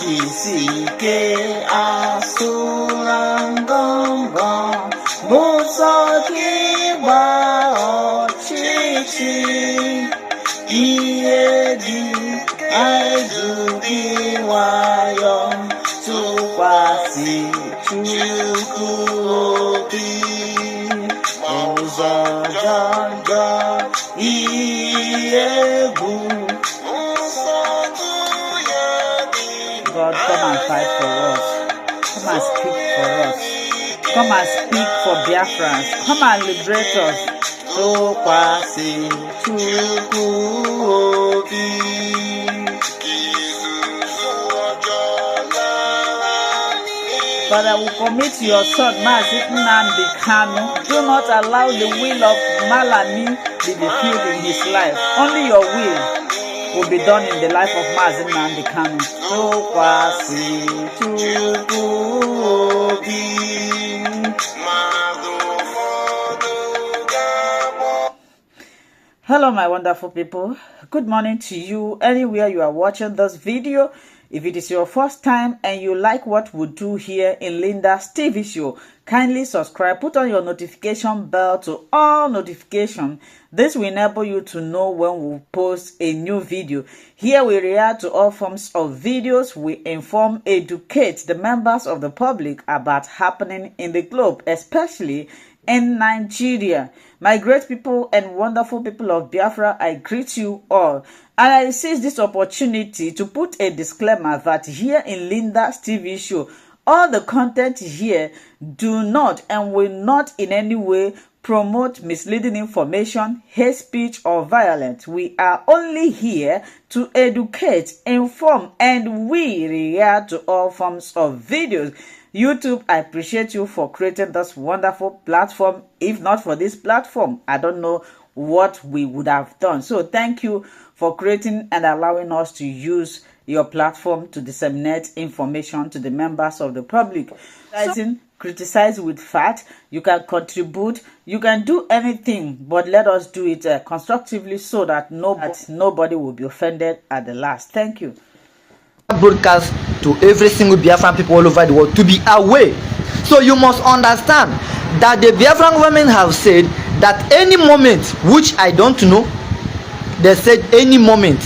isike asụlangongo bụsọ gị gba ọchịchị ihe gị ezughị nwayọ tụkwasị Chukwu obi ụzọ jọjọ ihe egwu. God, come and fight for us. Come and speak for us. Come and speak for Biafrans. Come and liberate us. Tụkwasị Chukwu obi. Father, we commit your son, Mazi Nnamdi Kanu. Do not allow the will of Malami be fulfilled in his life. Only your will be done in the life of Mazi Nnamdi Kanu. Tụkwasị Chukwu obi. Hello, my wonderful people. Good morning to you anywhere you are watching this video. If it is your first time and you like what we do here in Linda's TV show, kindly subscribe, put on your notification bell to all notifications. This will enable you to know when we post a new video. Here we react to all forms of videos. We inform, educate the members of the public about happening in the globe, especially in Nigeria. My great people and wonderful people of Biafra, I greet you all. And I seize this opportunity to put a disclaimer that here in Linda's TV show, all the content here do not and will not in any way promote misleading information, hate speech, or violence. We are only here to educate, inform, and we react to all forms of videos. YouTube, I appreciate you for creating this wonderful platform. If not for this platform, I don't know what we would have done. So thank you for creating and allowing us to use your platform to disseminate information to the members of the public. Criticize with fact. You can contribute. You can do anything, but let us do it constructively so that nobody will be offended at the last. Thank you. Broadcast to every single Biafran people all over the world to be aware. So you must understand that the Biafran government have said that any moment, which I don't know, they said any moment,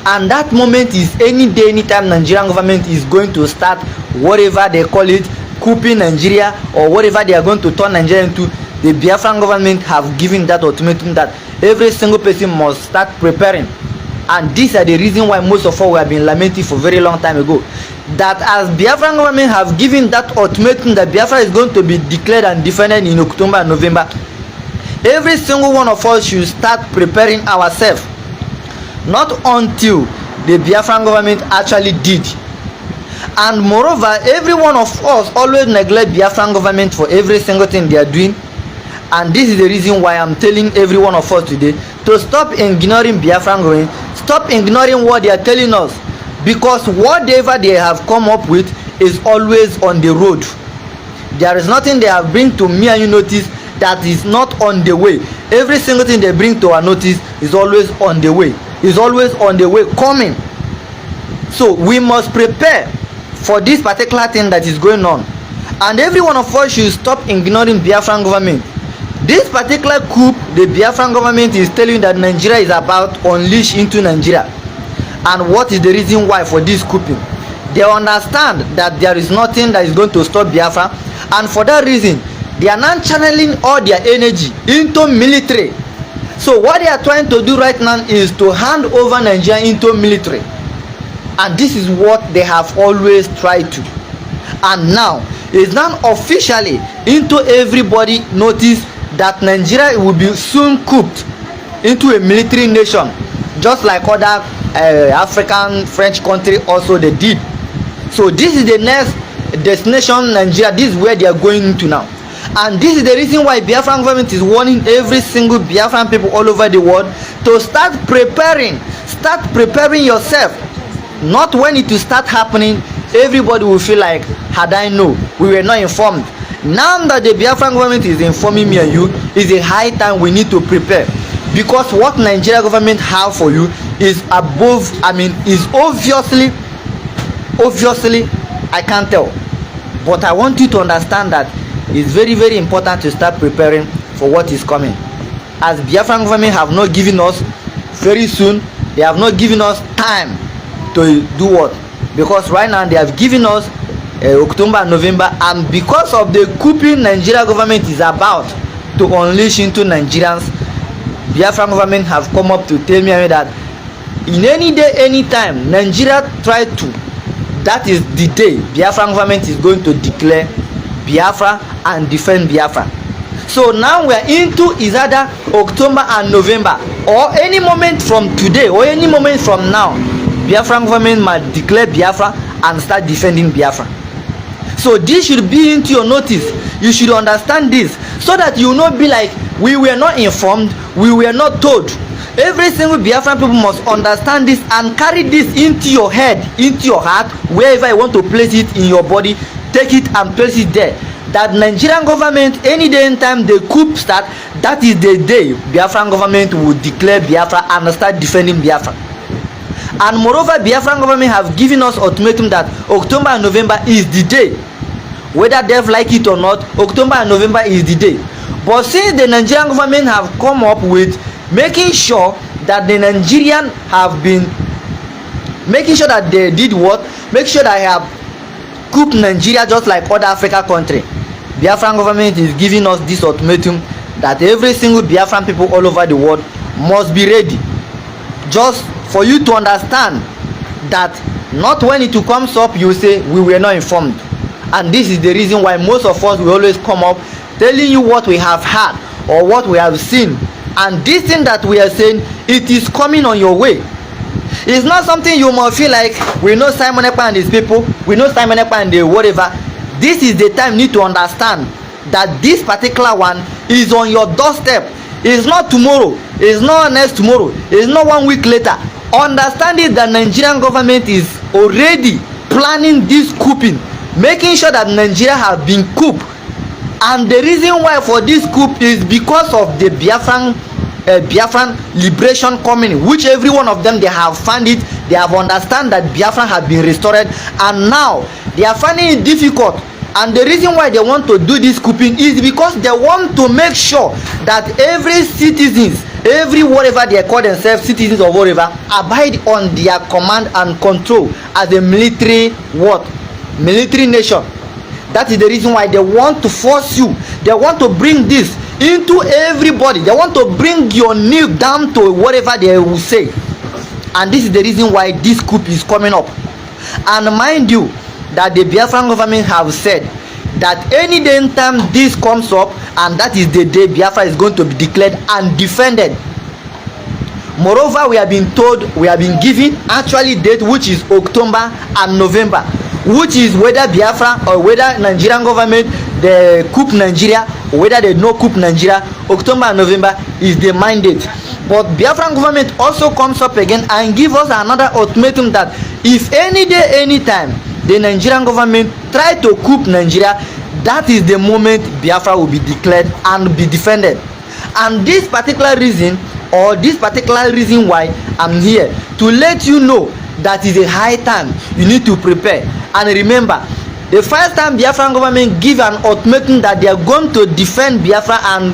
and that moment is any day, anytime Nigerian government is going to start whatever they call it, couping Nigeria or whatever they are going to turn Nigeria into. The Biafran government have given that ultimatum that every single person must start preparing. And these are the reason why most of us have been lamenting for a very long time ago, that as Biafran government have given that ultimatum that Biafra is going to be declared and defended in October and November, every single one of us should start preparing ourselves. Not until the Biafran government actually did. And moreover, every one of us always neglect Biafran government for every single thing they are doing. And this is the reason why I'm telling every one of us today to stop ignoring Biafran government, stop ignoring what they are telling us, because whatever they have come up with is always on the road. There is nothing they have bring to me and you notice that is not on the way. Every single thing they bring to our notice is always on the way, is always on the way coming. So we must prepare for this particular thing that is going on, and every one of us should stop ignoring Biafran government. This particular coup, the Biafran government is telling that Nigeria is about to unleash into Nigeria. And what is the reason why for this couping? They understand that there is nothing that is going to stop Biafra, and for that reason, they are now channeling all their energy into military. So what they are trying to do right now is to hand over Nigeria into military. And this is what they have always tried to. And now, it's now officially into everybody notice that Nigeria will be soon cooped into a military nation, just like other African French country also they did. So this is the next destination, Nigeria. This is where they are going into now, and this is the reason why Biafran government is warning every single Biafran people all over the world to start preparing yourself. Not when it will start happening, everybody will feel like, had I known, we were not informed. Now that the Biafran government is informing me and you, is a high time we need to prepare, because what Nigeria government have for you is above, is obviously Obviously, I can't tell. But I want you to understand that it's very, very important to start preparing for what is coming. As Biafran government have not given us very soon, they have not given us time to do what? Because right now they have given us October and November, and because of the coup Nigeria government is about to unleash into Nigerians, Biafran government have come up to tell me that in any day, any time Nigeria try to, that is the day Biafran government is going to declare Biafra and defend Biafra. So now we are into is either October and November, or any moment from today or any moment from now, Biafran government might declare Biafra and start defending Biafra. So this should be into your notice. You should understand this, so that you will not be like, we were not informed, we were not told. Every single Biafran people must understand this and carry this into your head, into your heart, wherever you want to place it in your body. Take it and place it there. That Nigerian government, any day in time the coup start, that is the day Biafran government will declare Biafra and start defending Biafra. And moreover, Biafran government have given us ultimatum that October and November is the day. Whether they like it or not, October and November is the day. But since the Nigerian government have come up with making sure that the Nigerian have been making sure that they did what? Make sure that they have coup Nigeria just like other Africa country. Biafran government is giving us this ultimatum that every single Biafran people all over the world must be ready. Just for you to understand that not when it comes up you say we were not informed. And this is the reason why most of us will always come up telling you what we have heard or what we have seen. And this thing that we are saying, it is coming on your way. It's not something you must feel like we know Simon Ekpa and his people, we know Simon Ekpa and the whatever. This is the time you need to understand that this particular one is on your doorstep. It's not tomorrow, it's not next tomorrow, it's not 1 week later. Understand it that Nigerian government is already planning this couping, making sure that Nigeria have been couped. And the reason why for this coup is because of the Biafran liberation coming, which every one of them, they have found it, they have understand that Biafra have been restored, and now they are finding it difficult. And the reason why they want to do this couping is because they want to make sure that every citizens, every whatever they call themselves, citizens or whatever, abide on their command and control as a military military nation. That is the reason why they want to force you. They want to bring this into everybody. They want to bring your knee down to whatever they will say. And this is the reason why this coup is coming up. And mind you, that the Biafran government have said that any day in time this comes up, and that is the day Biafra is going to be declared and defended. Moreover, we have been told, we have been given actually date, which is October and November, which is whether Biafra or whether Nigerian government they coup Nigeria or whether they no coup Nigeria. October and November is the mandate. But Biafran government also comes up again and give us another ultimatum that if any day, any time the Nigerian government try to coup Nigeria, that is the moment Biafra will be declared and be defended. And this particular reason, or this particular reason why I'm here to let you know that is a high time you need to prepare. And remember, the first time Biafran government give an ultimatum that they are going to defend Biafra and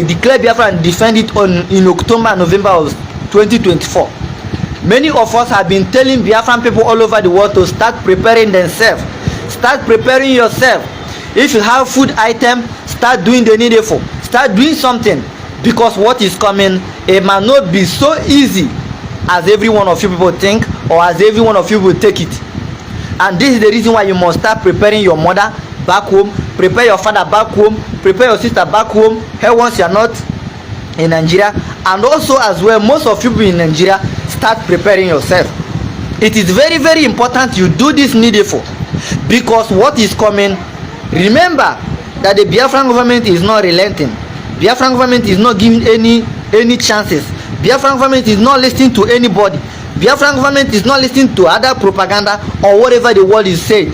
declare Biafra and defend it in October and November of 2024. Many of us have been telling Biafran people all over the world to start preparing themselves. Start preparing yourself. If you have food item, start doing the needful. Start doing something, because what is coming, it might not be so easy as every one of you people think, or as every one of you will take it. And this is the reason why you must start preparing your mother back home, prepare your father back home, prepare your sister back home, here once you are not in Nigeria. And also as well, most of you people in Nigeria, start preparing yourself. It is very, very important you do this needful, because what is coming, remember that the Biafran government is not relenting. Biafran government is not giving any chances. Biafran government is not listening to anybody. Biafran government is not listening to other propaganda or whatever the world is saying.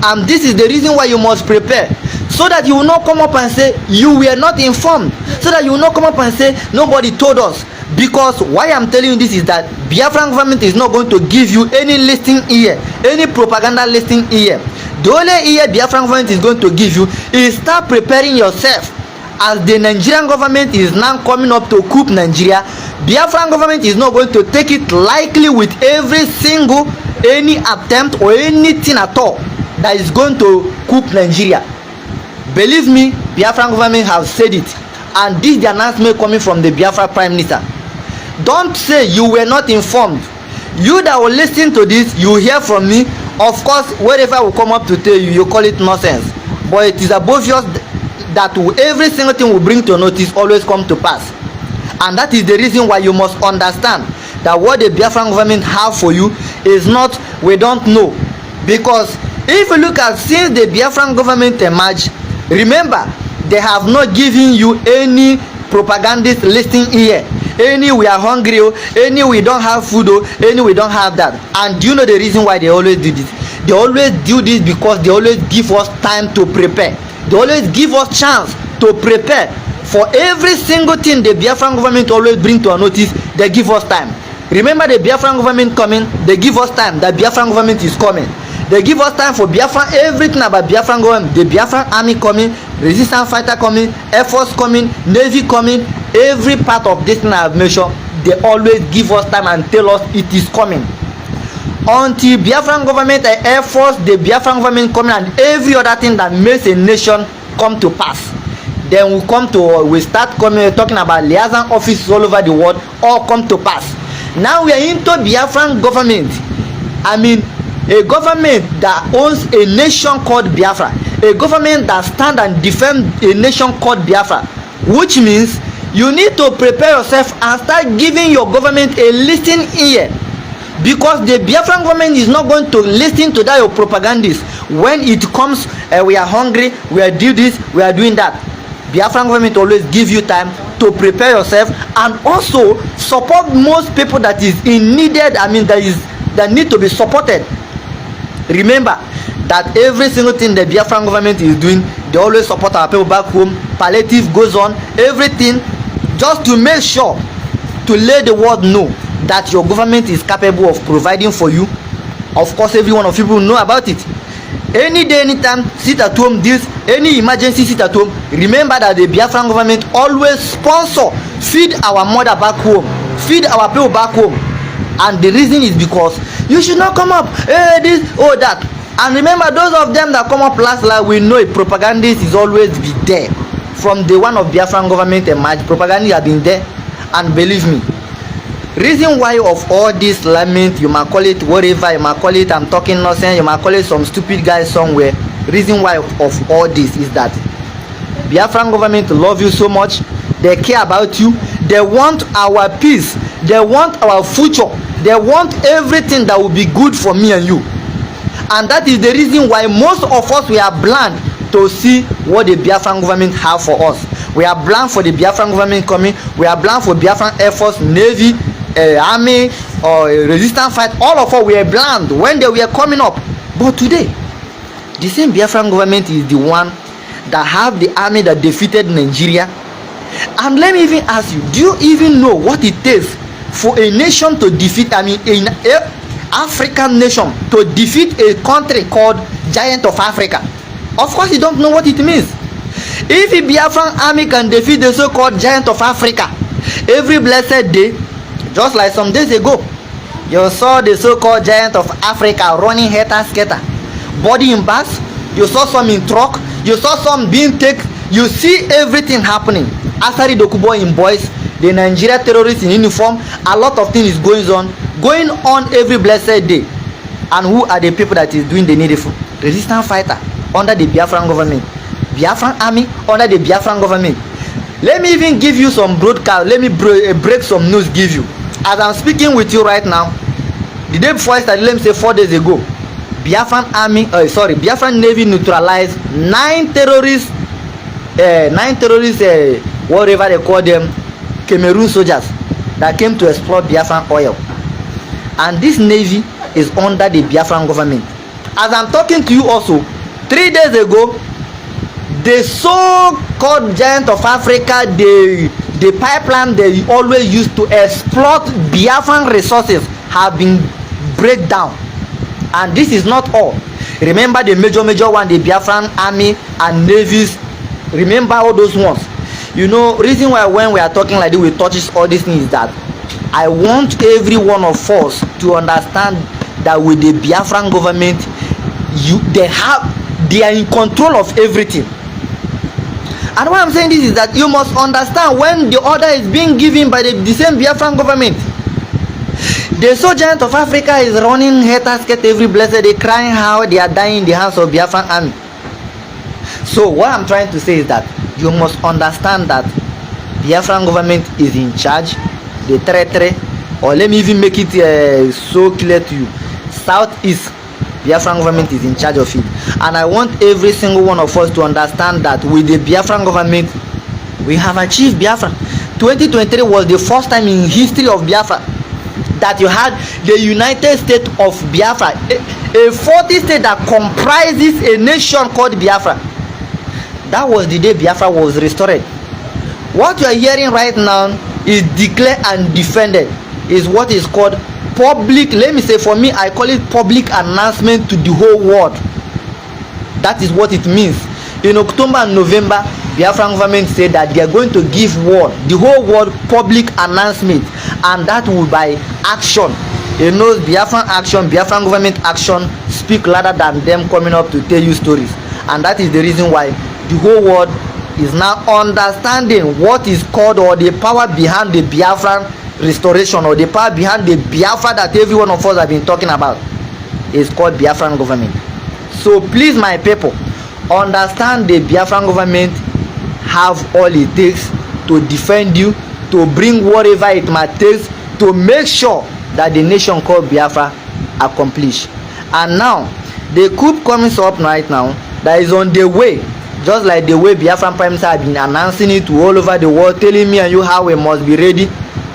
And this is the reason why you must prepare, so that you will not come up and say you were not informed, so that you will not come up and say nobody told us. Because why I'm telling you this is that Biafran government is not going to give you any listening ear, any propaganda listening ear. The only ear Biafran government is going to give you is start preparing yourself. As the Nigerian government is now coming up to coup Nigeria, Biafran government is not going to take it lightly with every single any attempt or anything at all that is going to coup Nigeria. Believe me, Biafran government has said it, and this is the announcement coming from the Biafra Prime Minister. Don't say you were not informed. You that will listen to this, you hear from me. Of course, wherever I will come up to tell you, you call it nonsense. But it is obvious that every single thing we bring to notice always come to pass. And that is the reason why you must understand that what the Biafran government have for you is not, we don't know. Because if you look at since the Biafran government emerged, remember, they have not given you any propagandist listening ear. Any we are hungry, any we don't have food, any we don't have that. And do you know the reason why they always do this? They always do this because they always give us time to prepare. They always give us chance to prepare for every single thing the Biafran government always bring to our notice. They give us time. Remember the Biafran government coming, they give us time that Biafran government is coming. They give us time for Biafran, everything about Biafran government. The Biafran army coming, resistance fighter coming, air force coming, navy coming, every part of this thing I have mentioned, they always give us time and tell us it is coming. Until Biafran government and air force, the Biafran government coming, and every other thing that makes a nation come to pass, then we start coming talking about liaison offices all over the world, all come to pass. Now we are into Biafran government. I mean, a government that owns a nation called Biafra, a government that stand and defend a nation called Biafra, which means you need to prepare yourself and start giving your government a listening ear. Because the Biafran government is not going to listen to that your propagandists when it comes, we are hungry, we are doing this, we are doing that. Biafran government always give you time to prepare yourself and also support most people that is in needed, I mean that need to be supported. Remember that every single thing the Biafran government is doing, they always support our people back home. Palliative goes on, everything, just to make sure to let the world know that your government is capable of providing for you. Of course, every one of you will know about it. Any day, anytime, sit at home, this, any emergency, sit at home. Remember that the Biafran government always sponsor, feed our mother back home, feed our people back home. And the reason is because you should not come up, this, that. And remember, those of them that come up last, like we know, a propagandist is always be there. From the one of Biafran government emerged, propaganda have been there. And believe me, reason why of all this lament, you might call it whatever, you might call it I'm talking nonsense, you might call it some stupid guy somewhere. Reason why of all this is that Biafran government love you so much, they care about you, they want our peace, they want our future, they want everything that will be good for me and you. And that is the reason why most of us, we are blind to see what the Biafran government have for us. We are blind for the Biafran government coming, we are blind for Biafran Air Force, Navy, army, or resistance fight. All of us were blind when they were coming up. But today, the same Biafran government is the one that have the army that defeated Nigeria. And let me even ask you, do you even know what it takes for a nation to defeat, I mean an African nation to defeat a country called Giant of Africa? Of course you don't know what it means. If the Biafran army can defeat the so-called Giant of Africa every blessed day, just like some days ago, you saw the so-called Giant of Africa running scatter, body in bags, you saw some in truck, you saw some being taken, you see everything happening. Asari Dokubo in boys, the Nigeria terrorists in uniform, a lot of things is going on every blessed day. And who are the people that is doing the needful? Resistance fighter under the Biafran government, Biafran army under the Biafran government. Let me even give you some broadcast, let me break some news give you. As I'm speaking with you right now, the day before I started, let me say 4 days ago, Biafran Navy neutralized 9 terrorists, whatever they call them, Cameroon soldiers that came to explore Biafran oil. And this Navy is under the Biafran government. As I'm talking to you also, 3 days ago, the so-called Giant of Africa, the The pipeline they always used to exploit Biafran resources have been break down. And this is not all. Remember the major one, the Biafran army and navies. Remember all those ones. You know, reason why when we are talking like this, we touches all these things is that I want every one of us to understand that with the Biafran government, they are in control of everything. And why I'm saying this is that you must understand when the order is being given by the same Biafran government. The so giant of Africa is running head every blessed day, crying how they are dying in the hands of Biafran army. So what I'm trying to say is that you must understand that Biafran government is in charge. The territory, or let me even make it so clear to you, Southeast Biafran government is in charge of it. And I want every single one of us to understand that with the Biafran government, we have achieved Biafra. 2023 was the first time in history of Biafra that you had the United States of Biafra, a 40 state that comprises a nation called Biafra. That was the day Biafra was restored. What you are hearing right now is declared and defended, is what is called public, let me say, for me I call it public announcement to the whole world. That is what it means. In October and November, Biafran government said that they are going to give world, the whole world, public announcement, and that will by action. You know, Biafran action, Biafran government action speak louder than them coming up to tell you stories. And that is the reason why the whole world is now understanding what is called, or the power behind the Biafran restoration, or the power behind the Biafra that every one of us have been talking about, is called Biafran government. So please, my people, understand the Biafran government have all it takes to defend you, to bring whatever it might take to make sure that the nation called Biafra accomplish. And now the coup coming up right now that is on the way, just like the way Biafran Prime Minister have been announcing it to all over the world, telling me and you how we must be ready.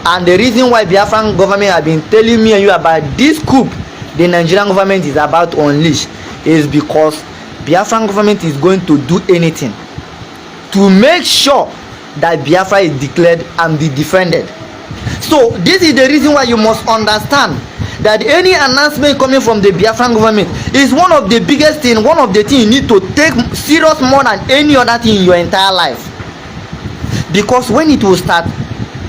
And the reason why Biafran government have been telling me and you about this coup the Nigerian government is about to unleash is because Biafran government is going to do anything to make sure that Biafra is declared and be defended. So this is the reason why you must understand that any announcement coming from the Biafran government is one of the biggest thing, one of the things you need to take serious more than any other thing in your entire life. Because when it will start,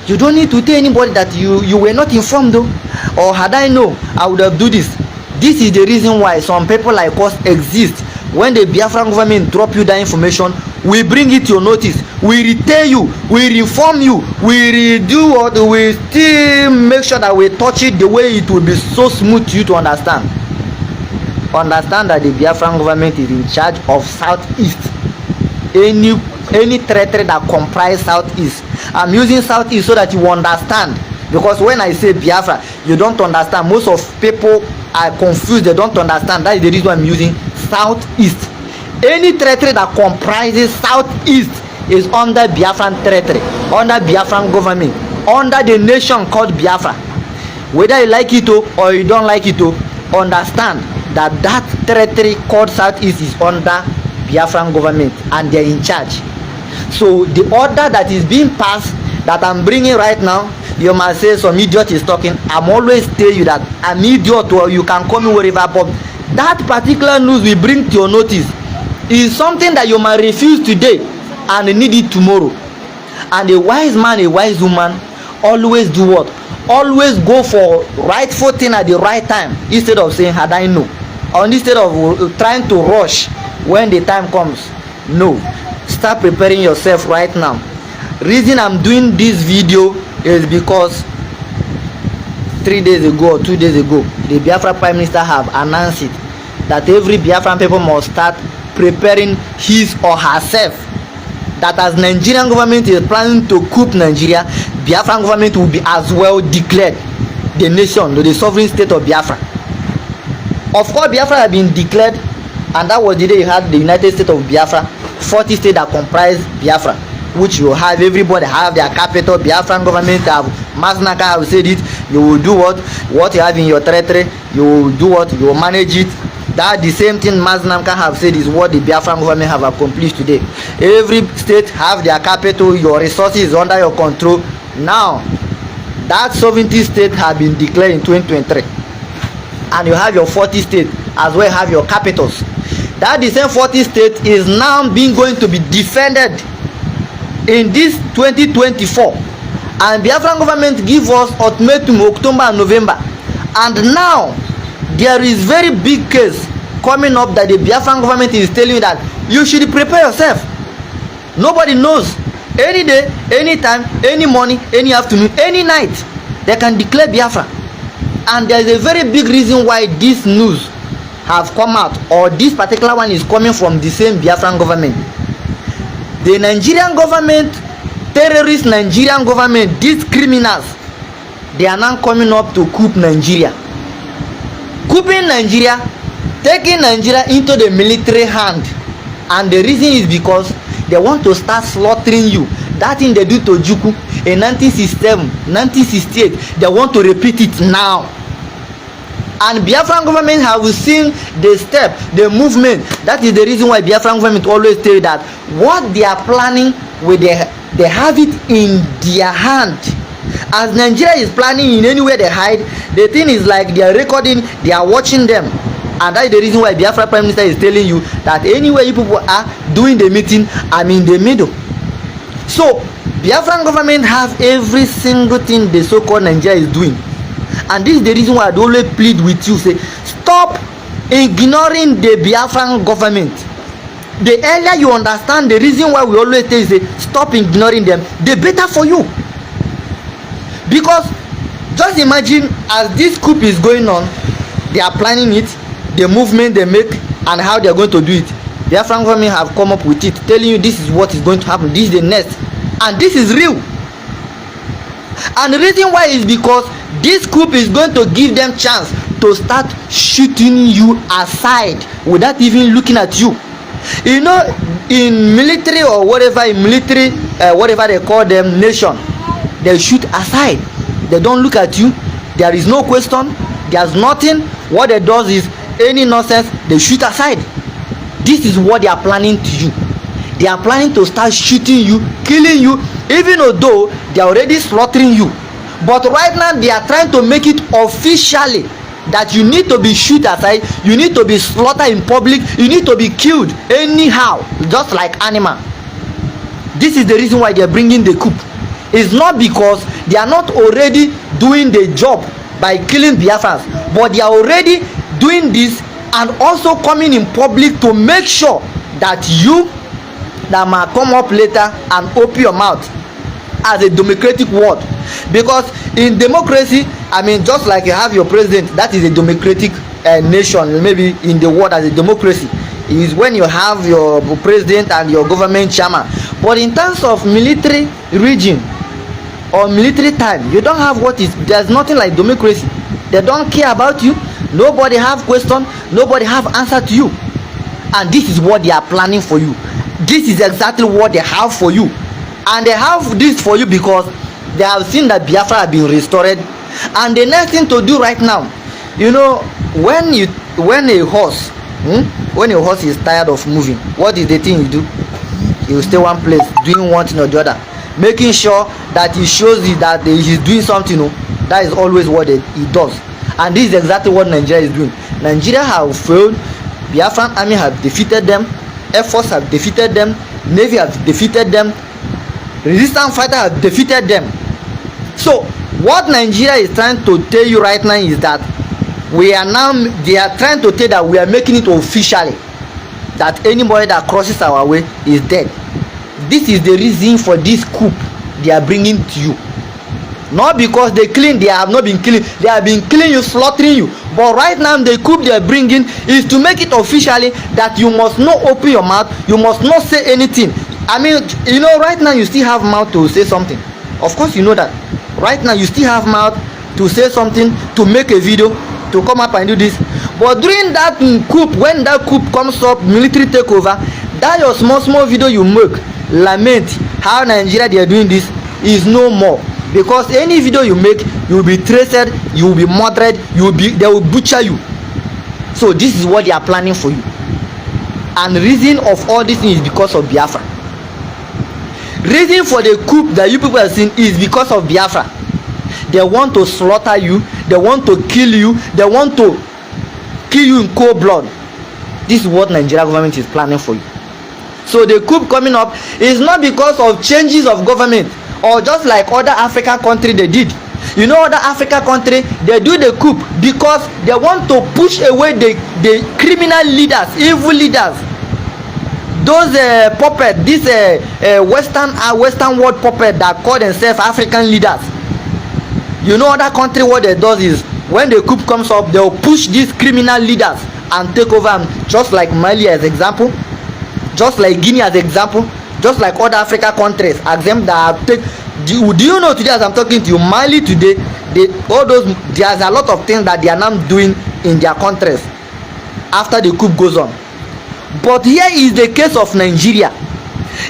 you don't need to tell anybody that you were not informed though, or had I know I would have do this. This is the reason why some people like us exist. When the Biafran government drop you that information, we bring it to your notice, we retell you, we inform you, we redo what, we still make sure that we touch it the way it will be so smooth to you to understand. Understand that the Biafran government is in charge of Southeast. Any territory that comprise Southeast. I'm using Southeast so that you understand, because when I say Biafra, you don't understand. Most of people are confused, they don't understand. That is the reason why I'm using Southeast. Any territory that comprises Southeast is under Biafran territory, under Biafran government, under the nation called Biafra. Whether you like it or you don't like it, understand that that territory called Southeast is under Biafran government and they're in charge. So the order that is being passed, that I'm bringing right now, you must say some idiot is talking. I'm always tell you that I'm idiot, or you can call me whatever, but that particular news we bring to your notice is something that you might refuse today and need it tomorrow. And a wise man, a wise woman always do what? Always go for rightful thing at the right time, instead of saying had I know, or instead of trying to rush when the time comes. No, start preparing yourself right now. Reason I'm doing this video is because 3 days ago or 2 days ago, the Biafra Prime Minister have announced it, that every Biafran people must start preparing his or herself, that as Nigerian government is planning to coup Nigeria, Biafran government will be as well declared the nation, the sovereign state of Biafra. Of course, Biafra have been declared, and that was the day you had the United States of Biafra, 40 states that comprise Biafra, which you have, everybody have their capital. Biafran government have, Masnaka have said it, you will do what you have in your territory, you will do what, you will manage it, That the same thing Maznamka have said is what the Biafran government have accomplished today. Every state have their capital, your resources is under your control. Now, that 70 states have been declared in 2023. And you have your 40 states as well have your capitals. That the same 40 states is now being going to be defended in this 2024. And Biafran government give us ultimatum October and November. And now, there is very big case coming up that the Biafran government is telling you that you should prepare yourself. Nobody knows. Any day, any time, any morning, any afternoon, any night, they can declare Biafra. And there is a very big reason why this news have come out, or this particular one is coming from the same Biafran government. The Nigerian government, terrorist Nigerian government, these criminals, they are now coming up to coup Nigeria. Couping Nigeria, taking Nigeria into the military hand. And the reason is because they want to start slaughtering you. That thing they do to Juku in 1967, 1968, they want to repeat it now. And Biafran government have seen the step, the movement. That is the reason why Biafran government always tell you that what they are planning, with they have it in their hand. As Nigeria is planning in anywhere they hide, the thing is like they are recording, they are watching them. And that is the reason why Biafra Prime Minister is telling you that anywhere you people are doing the meeting, I'm in the middle. So, Biafran government have every single thing the so-called Nigeria is doing. And this is the reason why I always plead with you, say, stop ignoring the Biafran government. The earlier you understand the reason why we always tell you, say, stop ignoring them, the better for you. Because, just imagine, as this coup is going on, they are planning it, the movement they make, and how they are going to do it. The Biafran government have come up with it, telling you this is what is going to happen, this is the next, and this is real. And the reason why is because this coup is going to give them chance to start shooting you aside without even looking at you. You know, in military or whatever, in military, whatever they call them, nation, they shoot aside. They don't look at you. There is no question. There's nothing. What they do is any nonsense, they shoot aside. This is what they are planning to you. They are planning to start shooting you, killing you, even though they are already slaughtering you. But right now they are trying to make it officially that you need to be shoot aside, you need to be slaughtered in public, you need to be killed anyhow, just like animal. This is the reason why they are bringing the coup. It's not because they are not already doing the job by killing Biafrans, but they are already doing this and also coming in public to make sure that you that might come up later and open your mouth as a democratic word. Because in democracy, I mean, just like you have your president, that is a democratic nation, maybe in the world as a democracy, is when you have your president and your government chairman. But in terms of military region or military time, you don't have what is, there's nothing like democracy. They don't care about you, nobody have question, nobody have answer to you. And this is what they are planning for you. This is exactly what they have for you. And they have this for you because they have seen that Biafra have been restored. And the next thing to do right now, you know, when a horse is tired of moving, what is the thing you do? He will stay one place doing one thing or the other, making sure that he shows you that he is doing something. That is always what he does. And this is exactly what Nigeria is doing. Nigeria have failed. Biafran army have defeated them, Air Force have defeated them, Navy have defeated them, resistance fighter have defeated them. So what Nigeria is trying to tell you right now is that they are trying to tell that we are making it officially that anybody that crosses our way is dead. This is the reason for this coup they are bringing to you. Not because they have not been killing, they have been killing you, slaughtering you. But right now the coup they are bringing is to make it officially that you must not open your mouth, you must not say anything. I mean, you know, right now you still have mouth to say something. Of course you know that. Right now you still have mouth to say something, to make a video, to come up and do this. But during that coup, when that coup comes up, military takeover, that your small video you make, lament how Nigeria they are doing this, is no more. Because any video you make, you will be traced, you will be murdered, they will butcher you. So this is what they are planning for you. And the reason of all this thing is because of Biafra. Reason for the coup that you people have seen is because of Biafra. They want to slaughter you, they want to kill you, they want to kill you in cold blood. This is what Nigeria government is planning for you. So the coup coming up is not because of changes of government, or just like other African countries they did. You know, other African countries, they do the coup because they want to push away the criminal leaders, evil leaders, those puppet, this Western world puppet that call themselves African leaders. You know, other country what they do is when the coup comes up, they will push these criminal leaders and take over them, just like Mali as example, just like Guinea as example, just like other African countries example that take. Do you know today as I'm talking to you, Mali today, there's a lot of things that they are now doing in their countries after the coup goes on. But here is the case of Nigeria.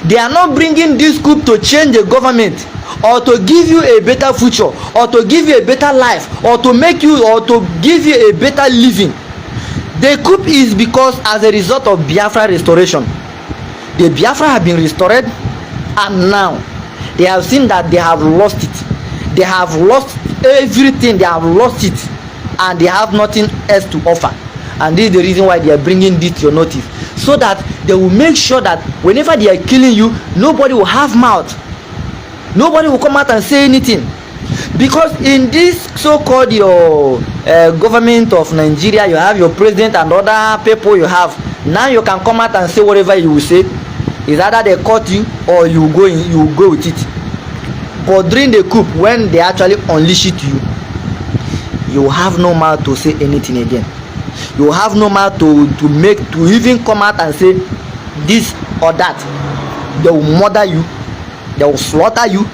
They are not bringing this coup to change the government, or to give you a better future, or to give you a better life, or to make you, or to give you a better living. The coup is because as a result of Biafra restoration. The Biafra have been restored, and now they have seen that they have lost it. They have lost everything. They have lost it, and they have nothing else to offer. And this is the reason why they are bringing this to your notice, so that they will make sure that whenever they are killing you, nobody will have mouth. Nobody will come out and say anything. Because in this so-called your government of Nigeria, you have your president and other people you have. Now you can come out and say whatever you will say. Is either they caught you or you go with it. But during the coup, when they actually unleash it to you, you have no mouth to say anything again. You have no mouth to even come out and say this or that. They will murder you, they will slaughter you,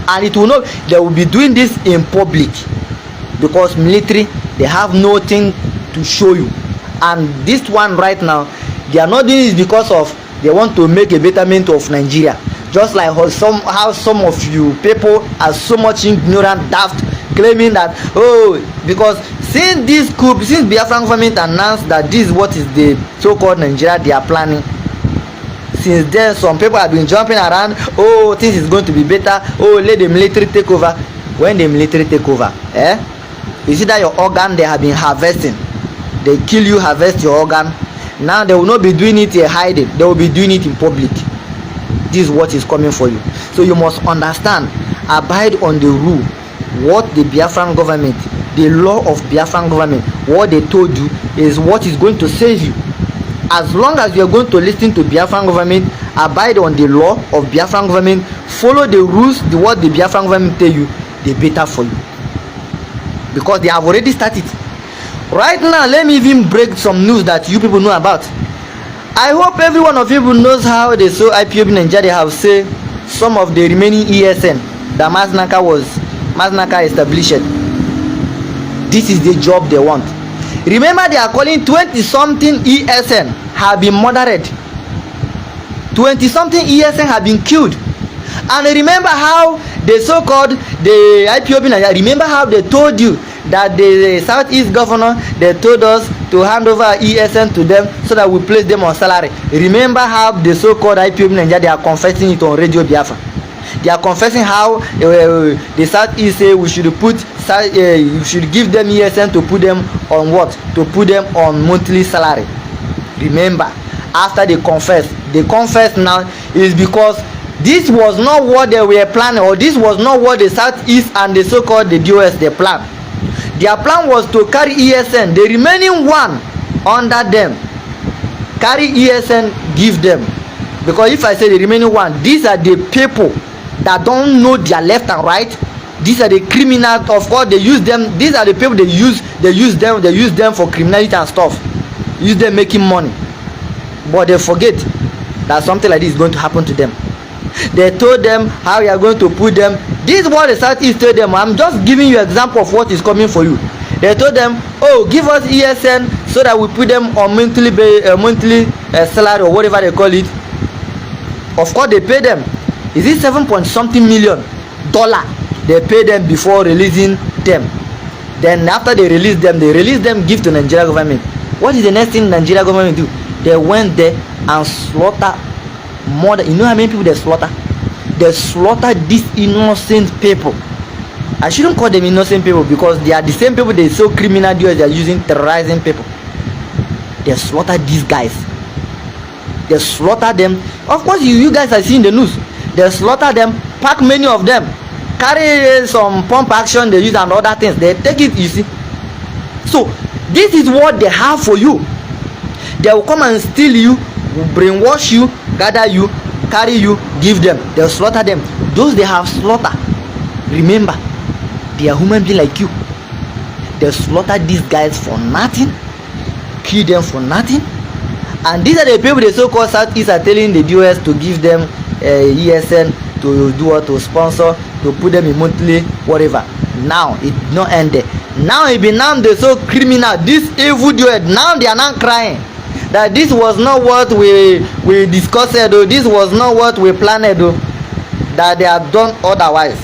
and it will not. They will be doing this in public because military, they have nothing to show you. And this one right now, they are not doing this because of they want to make a betterment of Nigeria. Just like how some of you people are so much ignorant, daft, claiming that because since this coup, since Biafran government announced that this is what is the so-called Nigeria they are planning, since then some people have been jumping around. Things is going to be better. Let the military take over. When the military take over, you see that your organ they have been harvesting. They kill you, harvest your organ. Now they will not be doing it in hiding. They will be doing it in public. This is what is coming for you. So you must understand, abide on the rule. What the Biafran government, the law of Biafran government, what they told you is what is going to save you. As long as you are going to listen to Biafran government, abide on the law of Biafran government, follow the rules, what the Biafran government tell you, they better for you. Because they have already started. Right now, let me even break some news that you people know about. I hope every one of you knows how they saw IPOB Nigeria have said some of the remaining ESN that Maznaka established. This is the job they want. Remember, they are calling 20-something ESN have been murdered. 20-something ESN have been killed. And remember how the so-called the IPOB Nigeria, remember how they told you that the Southeast governor, they told us to hand over ESN to them so that we place them on salary. Remember how the so-called IPOB Nigeria, they are confessing it on Radio Biafra. They are confessing how the Southeast say we should you should give them ESN to put them on what? To put them on monthly salary. Remember, after they confess now is because this was not what they were planning, or this was not what the Southeast and the so-called the DOS they planned. Their plan was to carry ESN, the remaining one under them, carry ESN, give them. Because if I say the remaining one, these are the people that don't know their left and right. These are the criminals. Of course, they use them. These are the people they use them for criminality and stuff. Use them making money. But they forget that something like this is going to happen to them. They told them how you are going to put them. This is what the Southeast told them. I'm just giving you an example of what is coming for you. They told them, give us ESN so that we put them on monthly salary or whatever they call it. Of course, they pay them. Is it $7 point something million? They pay them before releasing them. Then after they release them, give to Nigeria government. What is the next thing Nigeria government do? They went there and slaughter more than, you know how many people they slaughter? They slaughter these innocent people. I shouldn't call them innocent people because they are the same people they so criminal they are using terrorizing people. They slaughter these guys. They slaughter them. Of course, you guys are seeing the news. They slaughter them, pack many of them, carry some pump action they use and other things. They take it, you see. So this is what they have for you. They will come and steal you, brainwash you, gather you, carry you, give them. They'll slaughter them. Those they have slaughtered, remember, they are human beings like you. They slaughter these guys for nothing, kill them for nothing. And these are the people the so-called Southeast are telling the US to give them ESN to do what, to sponsor, to put them in monthly whatever. Now it not end there. Now it be now they so criminal, this evil dude. Now they are not crying that this was not what we discussed, or this was not what we planned, or that they have done otherwise.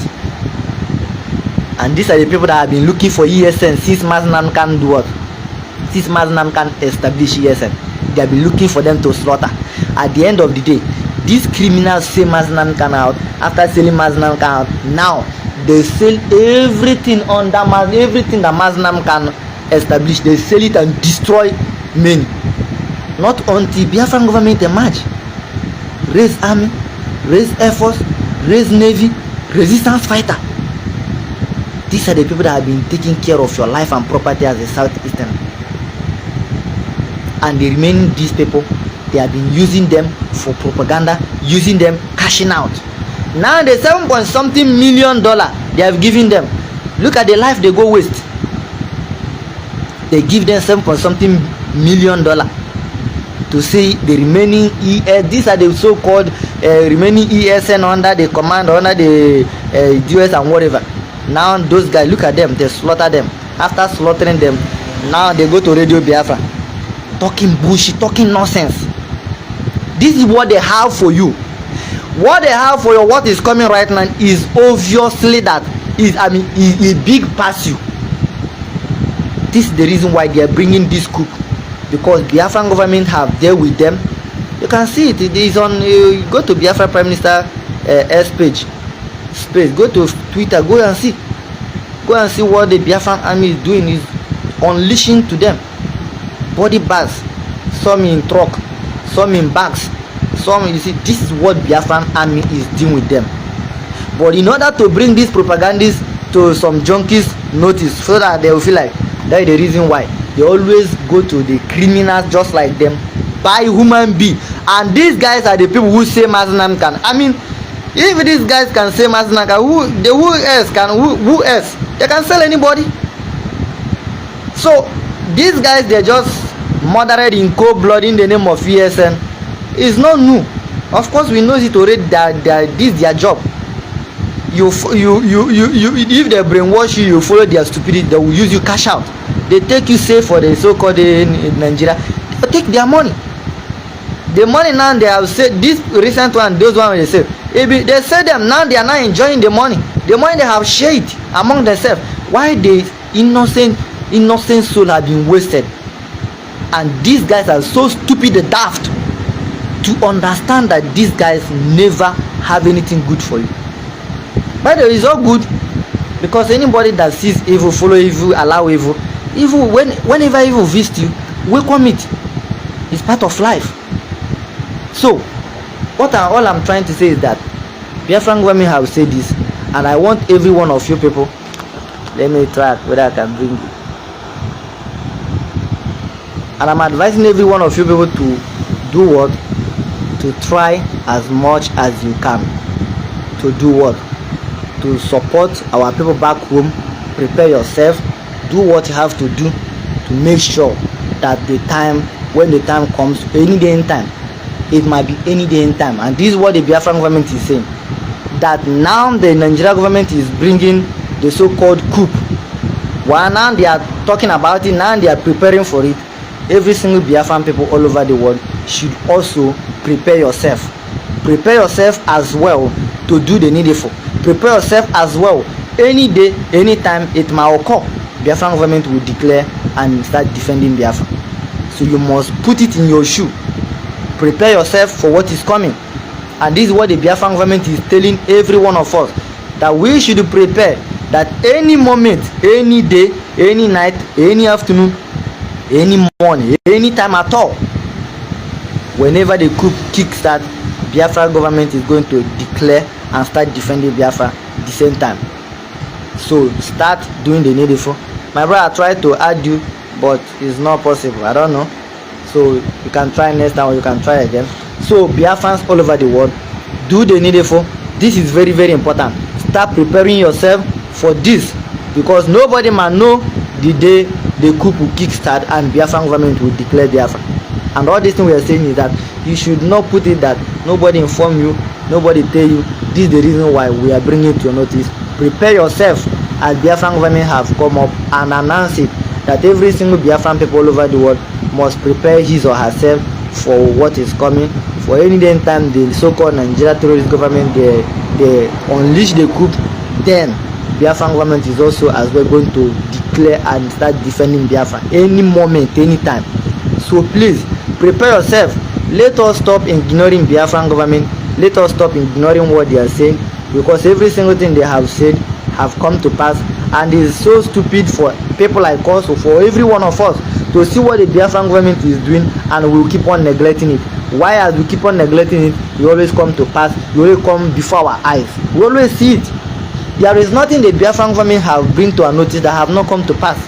And these are the people that have been looking for ESN since Maznam can do what? Since Maznam can establish ESN. They have been looking for them to slaughter. At the end of the day, these criminals say Maznam can out. After selling Maznam can out, now they sell everything under everything that Maznam can establish. They sell it and destroy many. Not until Biafran government emerge, raise army, raise air force, raise navy, resistance fighter. These are the people that have been taking care of your life and property as a Southeastern. And the remaining these people, they have been using them for propaganda, using them cashing out. Now the $7.something million they have given them. Look at the life they go waste. They give them $7.something million to see the remaining these are the so-called remaining ESN under the command, under the US and whatever. Now those guys, look at them, they slaughter them. After slaughtering them, now they go to Radio Biafra, talking bullshit, talking nonsense. This is what they have for you. What they have for you, what is coming right now is obviously that is a big pass you. This is the reason why they are bringing this coup, because Biafran government have dealt with them. You can see it. It is on. Go to Biafra Prime Minister S page. Space. Go to Twitter. Go and see. Go and see what the Biafran army is doing. Is unleashing to them body bags, some in truck, some in bags, some, you see. This is what Biafran army is doing with them. But in order to bring these propagandists to some junkies notice, so that they will feel like that is the reason why they always go to the criminals just like them, buy human being. And these guys are the people who say Maznam can. I mean, if these guys can say Maznam can, who else can? Who else? They can sell anybody. So these guys, they're just murdered in cold blood in the name of ESN. It's not new. Of course, we know it already that this is their job. You if they brainwash you, you follow their stupidity. They will use you cash out. They take you safe for the so-called in Nigeria. They take their money. The money now they have said, this recent one, those one they say, they say them now they are not enjoying the money. The money they have shared among themselves. Why the innocent soul have been wasted? And these guys are so stupid and daft to understand that these guys never have anything good for you. But it is all good, because anybody that sees evil, follow evil, allow evil, whenever evil visits you, welcome it. It's part of life. So all I'm trying to say is that Biafran government have said this, and I want every one of you people, let me try whether I can bring it. And I'm advising every one of you people to do what? To try as much as you can to do what? To support our people back home. Prepare yourself. Do what you have to do to make sure that when the time comes, any day in time, it might be any day in time. And this is what the Biafran government is saying, that now the Nigeria government is bringing the so-called coup. While now they are talking about it, now they are preparing for it. Every single Biafran people all over the world should also prepare yourself. Prepare yourself as well to do the needful. Prepare yourself as well. Any day, anytime it might occur. Biafran government will declare and start defending Biafra. So you must put it in your shoe. Prepare yourself for what is coming. And this is what the Biafran government is telling every one of us, that we should prepare, that any moment, any day, any night, any afternoon, any morning, any time at all, whenever the coup kickstart, Biafra government is going to declare and start defending Biafra at the same time. So start doing the needful. My brother tried to add you, but it's not possible. I don't know. So you can try next time, or you can try again. So Biafrans all over the world, do the needful. This is very, very important. Start preparing yourself for this, because nobody man know the day the coup will kickstart and Biafran government will declare Biafra. And all this thing we are saying is that you should not put it that nobody inform you, nobody tell you. This is the reason why we are bringing it to your notice. Prepare yourself, as Biafran government have come up and announced it, that every single Biafran people all over the world must prepare his or herself for what is coming. For any day time the so-called Nigeria terrorist government they unleash the coup, then Biafran government is also as well going to declare and start defending Biafra any moment, any time. So please prepare yourself. Let us stop ignoring Biafran government. Let us stop ignoring what they are saying, because every single thing they have said have come to pass, and it is so stupid for people like us, or for every one of us, to see what the Biafran government is doing and we will keep on neglecting it. Why, as we keep on neglecting it, it always come to pass, it always come before our eyes, we always see it. There is nothing the Biafran government have bring to our notice that have not come to pass.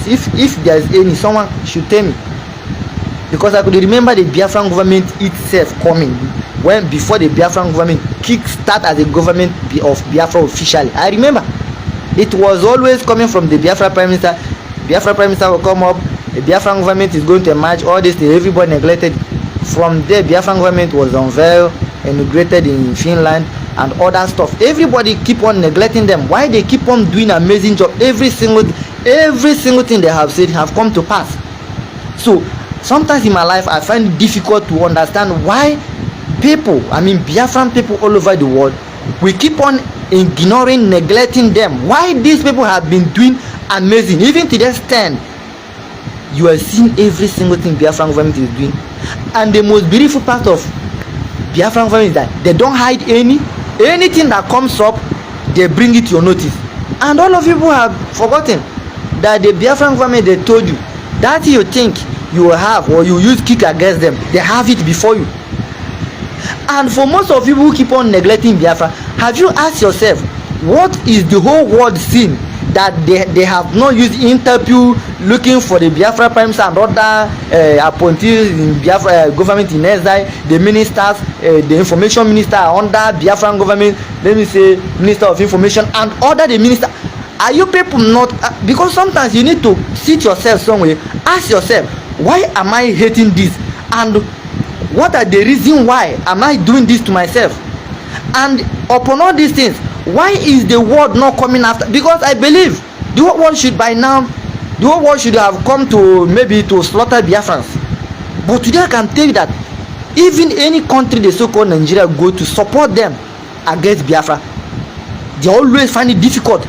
If there is any, someone should tell me, because I could remember the Biafran government itself coming when before the Biafran government kick-start as a government of Biafra officially. I remember it was always coming from the Biafra Prime Minister. Biafra Prime Minister will come up, the Biafran government is going to emerge, all this thing, everybody neglected. From there, Biafran government was unveiled, integrated in Finland and other stuff. Everybody keep on neglecting them. Why? They keep on doing amazing job. Every single thing they have said have come to pass. So sometimes in my life I find it difficult to understand why people, I mean Biafran people all over the world, we keep on ignoring, neglecting them. Why these people have been doing amazing, even to the extent you are seeing every single thing Biafran government is doing. And the most beautiful part of Biafran government is that they don't hide anything that comes up, they bring it to your notice. And all of you have forgotten that the Biafran government, they told you that you think you will have, or you use kick against them, they have it before you. And for most of you who keep on neglecting Biafra, have you asked yourself, what is the whole world seeing that they have not used interview looking for the Biafra Prime Minister and other appointees in Biafra government in exile, the ministers, the information minister under Biafran government, let me say Minister of Information and other the minister? Are you people not, because sometimes you need to sit yourself somewhere, ask yourself, why am I hating this, and what are the reason why am I doing this to myself? And upon all these things, why is the world not coming after? Because I believe the whole world should by now, the whole world should have come to maybe to slaughter Biafrans. But today I can tell you that even any country the so-called Nigeria go to support them against Biafra, they always find it difficult.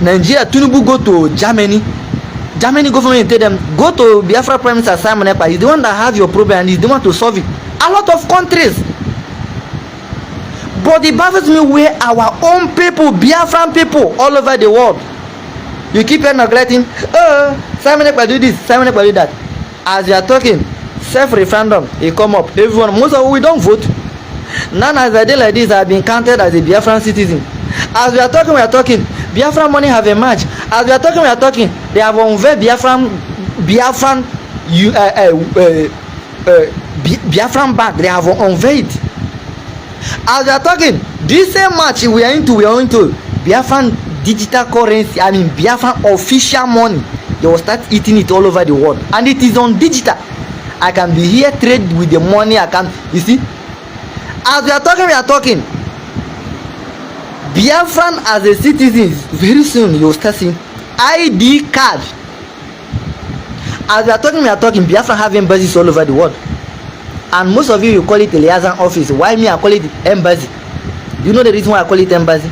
Nigeria, Tinubu go to Germany government tell them, go to Biafra Prime Minister Simon Ekpa, he's the one that have your problem and he's the one to solve it. A lot of countries. But it baffles me where our own people, Biafran people all over the world, you keep on neglecting, Simon Ekpa do this, Simon Ekpa do that. As you are talking, self-referendum, it come up, everyone, most of we don't vote. None as a day like this have been counted as a Biafran citizen. As we are talking, Biafran money have emerged. As we are talking, they have unveiled Biafran bank. They have unveiled. As we are talking, this same match we are into Biafran digital currency. I mean Biafran official money. They will start eating it all over the world, and it is on digital. I can be here trade with the money. I can, you see. As we are talking. Biafran as a citizen, very soon you will start seeing ID card. As we are talking, Biafran have embassies all over the world. And most of you call it a liaison office. Why me I call it embassy? You know the reason why I call it embassy?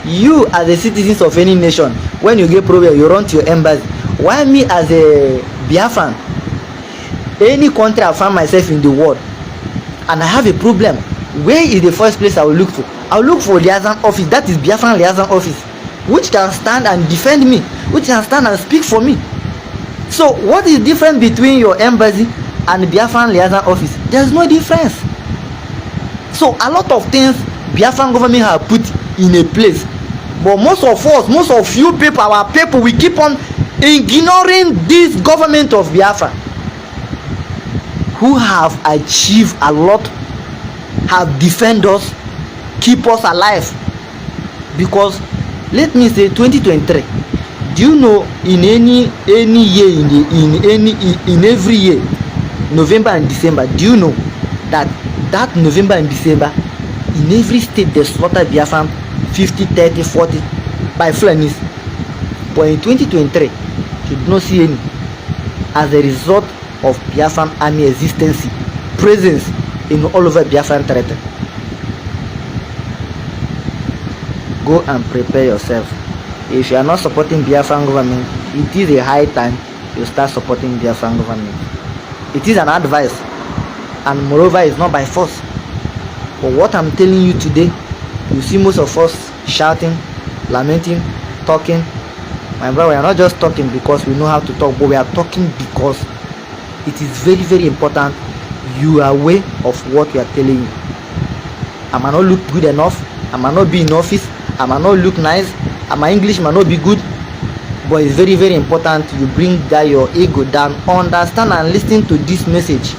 You as a citizens of any nation, when you get problem, you run to your embassy. Why me as a Biafran, any country I find myself in the world and I have a problem, where is the first place I will look for? I will look for liaison office, that is Biafran liaison office, which can stand and defend me, which can stand and speak for me. So what is different between your embassy and Biafran liaison office? There's no difference. So a lot of things Biafran government have put in a place, but most of us, most of you people, our people, we keep on ignoring this government of Biafra, who have achieved a lot, have defended us, keep us alive. Because let me say 2023, do you know in any year, in every year, November and December, do you know that November and December in every state they slaughter Biafran 50, 30, 40 by Fulanis? But in 2023 you do not see any, as a result of Biafran army existence, presence in all over Biafran territory. Go and prepare yourself. If you are not supporting Biafran government, it is a high time you start supporting Biafran government. It is an advice, and moreover it's not by force. But what I'm telling you today, you see most of us shouting, lamenting, talking. My brother, we are not just talking because we know how to talk, but we are talking because it is very, very important you are aware of what we are telling you. I might not look good enough, I might not be in office, I might not look nice, and my English might not be good, but it's very, very important you bring that your ego down, understand and listen to this message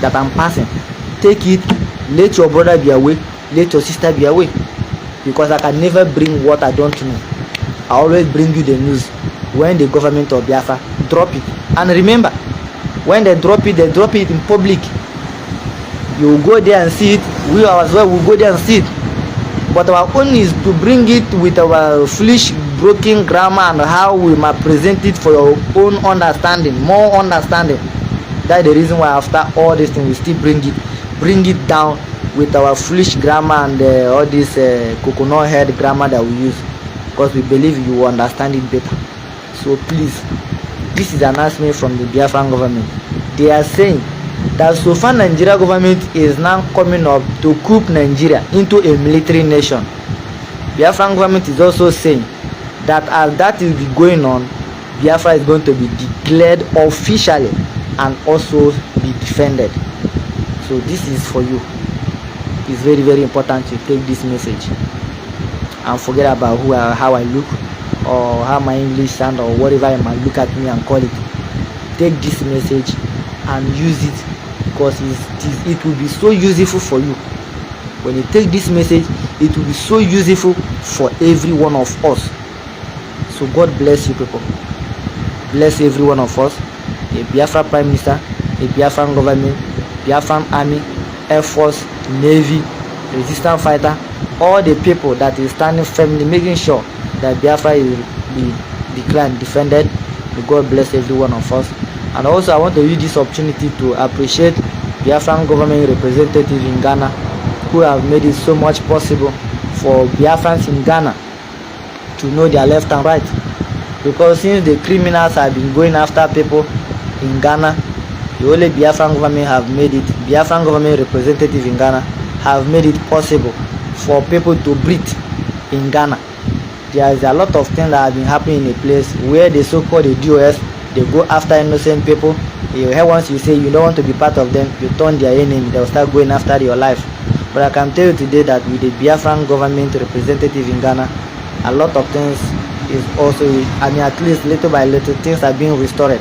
that I'm passing. Take it, let your brother be away, let your sister be away, because I can never bring what I don't know. I always bring you the news. When the government of Biafra drop it, and remember, when they drop it in public. You go there and see it, we as well will go there and see it. But our own is to bring it with our foolish broken grammar and how we might present it for your own understanding, more understanding. That's the reason why after all this thing we still bring it down with our foolish grammar and all this coconut head grammar that we use, because we believe you will understand it better. So please, this is an announcement from the Biafran government. They are saying that so far Nigeria government is now coming up to coup Nigeria into a military nation. Biafran government is also saying that as that will be going on, Biafra is going to be declared officially and also be defended. So this is for you. It's very, very important to take this message and forget about how I look or how my English sound or whatever I might look at me and call it. Take this message and use it, because it will be so useful for you. When you take this message, it will be so useful for every one of us. So God bless you people. Bless every one of us. A Biafra Prime Minister, a Biafran government, Biafran Army, Air Force, Navy, resistance fighter, all the people that is standing firmly, making sure that Biafra will be declared, defended. May God bless every one of us. And also I want to use this opportunity to appreciate Biafran government representative in Ghana, who have made it so much possible for Biafrans in Ghana to know their left and right. Because since the criminals have been going after people in Ghana, the only Biafran government have made it, Biafran government representative in Ghana have made it possible for people to breathe in Ghana. There is a lot of things that have been happening in a place where the so-called DOS, they go after innocent people. You hear once you say you don't want to be part of them, you turn their enemy, they'll start going after your life. But I can tell you today that with the Biafran government representative in Ghana, a lot of things is also, at least little by little, things are being restored.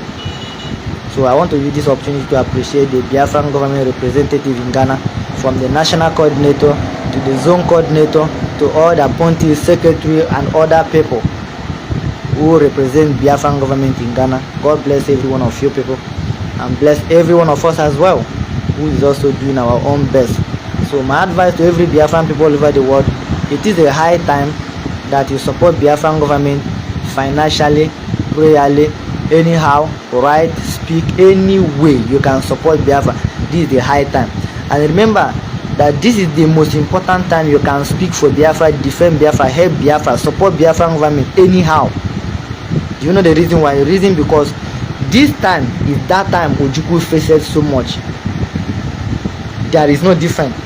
So I want to use this opportunity to appreciate the Biafran government representative in Ghana, from the national coordinator to the zone coordinator to all the appointees, secretary and other people who represent Biafran government in Ghana. God bless every one of you people, and bless every one of us as well, who is also doing our own best. So my advice to every Biafran people all over the world, it is a high time that you support Biafran government financially, prayerly, anyhow, write, speak, any way you can support Biafra. This is the high time. And remember that this is the most important time you can speak for Biafra, defend Biafra, help Biafra, support Biafran government anyhow. Do you know the reason why? The reason because this time is that time Ojukwu faced so much. There is no difference.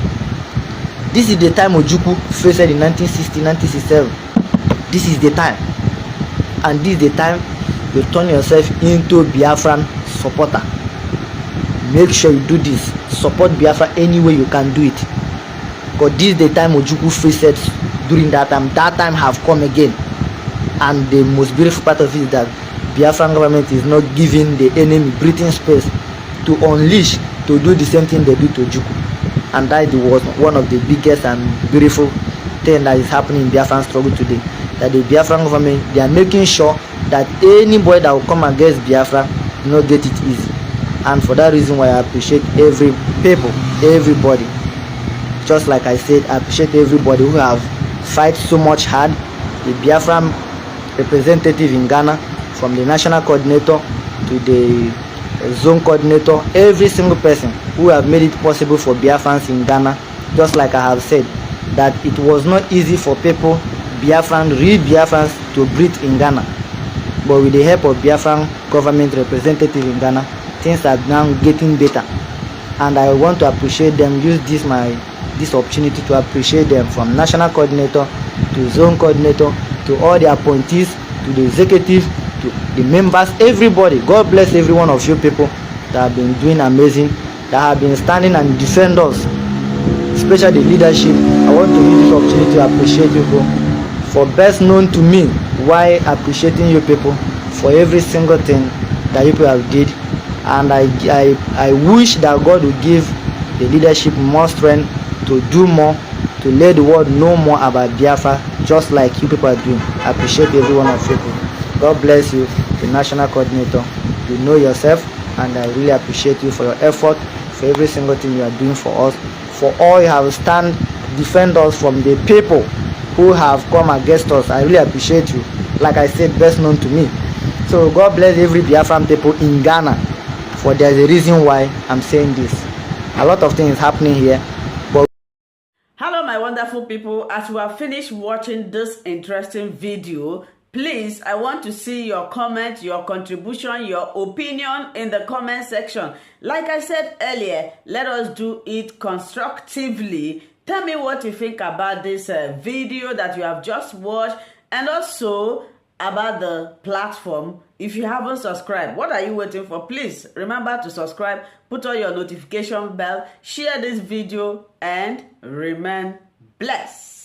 This is the time Ojukwu faced in 1960, 1967. This is the time. And this is the time you turn yourself into Biafran supporter. Make sure you do this. Support Biafra any way you can do it. Because this is the time Ojukwu faced during that time. That time have come again. And the most beautiful part of it is that Biafran government is not giving the enemy breathing space to unleash, to do the same thing they do to Ojukwu. And that was one of the biggest and beautiful thing that is happening in Biafran struggle today. That the Biafran government, they are making sure that anybody that will come against Biafra will not get it easy. And for that reason why I appreciate every people, everybody. Just like I said, I appreciate everybody who have fight so much hard. The Biafran representative in Ghana, from the national coordinator to the zone coordinator, every single person who have made it possible for Biafrans in Ghana. Just like I have said, that it was not easy for people, real Biafrans, to breathe in Ghana. But with the help of Biafran government representative in Ghana, things are now getting better. And I want to appreciate them, use this opportunity to appreciate them, from national coordinator to zone coordinator to all the appointees to the executive to the members, everybody. God bless every one of you people that have been doing amazing, that have been standing and defend us, especially the leadership. I want to use this opportunity to appreciate you people. For best known to me, why appreciating you people for every single thing that you people have did. And I wish that God will give the leadership more strength to do more, to let the world know more about Biafra, just like you people are doing. I appreciate every one of you people. God bless you, the national coordinator. You know yourself, and I really appreciate you for your effort, for every single thing you are doing for us, for all you have stand, defend us from the people who have come against us. I really appreciate you. Like I said, best known to me. So God bless every Biafran people in Ghana. For there's a reason why I'm saying this. A lot of things happening here. But hello my wonderful people, as we have finished watching this interesting video, please, I want to see your comment, your contribution, your opinion in the comment section. Like I said earlier, let us do it constructively. Tell me what you think about this video that you have just watched, and also about the platform. If you haven't subscribed, what are you waiting for? Please remember to subscribe, put on your notification bell, share this video, and remain blessed.